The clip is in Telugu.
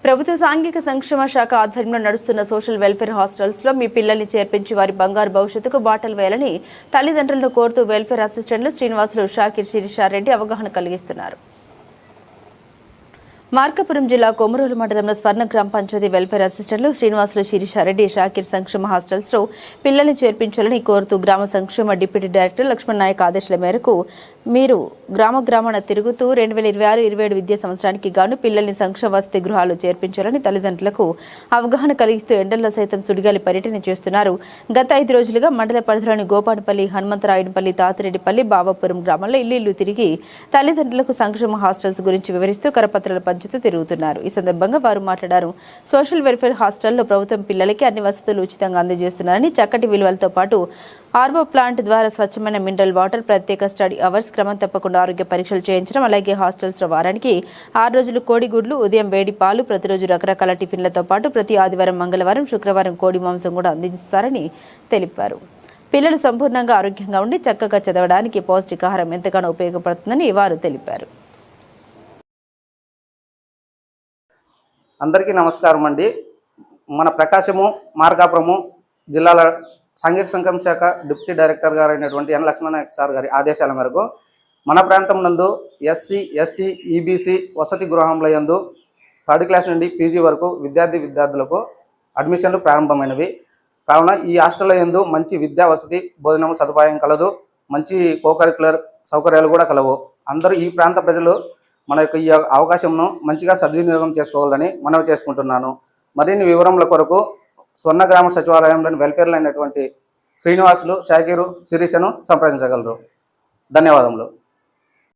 ప్రభుత్వ సాంఘిక సంక్షేమ శాఖ ఆధ్వర్యంలో నడుస్తున్న సోషల్ వెల్ఫేర్ హాస్టల్స్ లో మీ పిల్లల్ని చేర్పించి వారి బంగారు భవిష్యత్తుకు బాటలు వేయాలని తల్లిదండ్రులను కోరుతూ వెల్ఫేర్ అసిస్టెంట్లు శ్రీనివాసులు, షాకిర్, శిరీషారెడ్డి అవగాహన కలిగిస్తున్నారు. మార్కాపురం జిల్లా కొమరోలు మండలంలో స్వర్ణ గ్రామ పంచాయతీ వెల్ఫేర్ అసిస్టెంట్లు శ్రీనివాసులు, శిరీషారెడ్డి, షాకిర్ సంక్షేమ హాస్టల్స్ లో పిల్లల్ని చేర్పించాలని కోరుతూ గ్రామ సంక్షేమ డిప్యూటీ డైరెక్టర్ లక్ష్మణ్ నాయక్ ఆదేశాల మేరకు మీరు గ్రామాన తిరుగుతూ 2026-27 విద్యా సంవత్సరానికి గాను పిల్లల్ని సంక్షేమ వసతి గృహాలు చేర్పించాలని తల్లిదండ్రులకు అవగాహన కలిగిస్తూ ఎండల్లో సైతం సుడిగాలి పర్యటన చేస్తున్నారు. గత 5 రోజులుగా మండల పరిధిలోని గోపానపల్లి, హనుమంతరాయుడుపల్లి, తాతిరెడ్డిపల్లి, బాబాపురం గ్రామాల్లో ఇల్లు తిరిగి తల్లిదండ్రులకు సంక్షేమ హాస్టల్స్ గురించి వివరిస్తూ కరపత్రాలు పంచుతూ తిరుగుతున్నారు. ఈ సందర్భంగా వారు మాట్లాడారు. సోషల్ వెల్ఫేర్ హాస్టల్లో ప్రభుత్వం పిల్లలకి అన్ని వసతులు ఉచితంగా అందజేస్తున్నారని, చక్కటి విలువలతో పాటు ఆర్వో ప్లాంట్ ద్వారా స్వచ్ఛమైన మినరల్ వాటర్, ప్రత్యేక స్టడీ అవర్స్, క్రమం తప్పకుండా ఆరోగ్య పరీక్షలు చేయించడం, అలాగే హాస్టల్స్లో వారానికి 6 రోజులు కోడిగుడ్లు, ఉదయం వేడి పాలు, ప్రతిరోజు రకరకాల టిఫిన్లతో పాటు ప్రతి ఆదివారం, మంగళవారం, శుక్రవారం కోడి మాంసం కూడా అందిస్తారని తెలిపారు. పిల్లలు సంపూర్ణంగా ఆరోగ్యంగా ఉండి చక్కగా చదవడానికి పౌష్టికాహారం ఎంతగానో ఉపయోగపడుతుందని వారు తెలిపారు. అందరికీ నమస్కారం అండి. మన ప్రకాశము, మార్కాపురము జిల్లాల సాంఘిక సంక్షేమ శాఖ డిప్యూటీ డైరెక్టర్ గారు అయినటువంటి ఎన్ లక్ష్మణ నాయక్ సార్ గారి ఆదేశాల మేరకు మన ప్రాంతం నందు ఎస్సీ, ఎస్టీ, ఈబీసీ వసతి గృహంల యందు 3rd క్లాస్ నుండి పీజీ వరకు విద్యార్థులకు అడ్మిషన్లు ప్రారంభమైనవి. కావున ఈ హాస్టల్ యందు మంచి విద్యా వసతి, భోజనం సదుపాయం కలదు. మంచి కోకరిక్యులర్ సౌకర్యాలు కూడా కలవు. అందరూ ఈ ప్రాంత ప్రజలు మన యొక్క ఈ అవకాశంను మంచిగా సద్వినియోగం చేసుకోవాలని మనవి చేసుకుంటున్నాను. మరిన్ని వివరముల కొరకు స్వర్ణ గ్రామ సచివాలయంలోని వెల్ఫేర్లో అయినటువంటి శ్రీనివాసులు, షాకీరు, శిరీషను సంప్రదించగలరు. ధన్యవాదములు.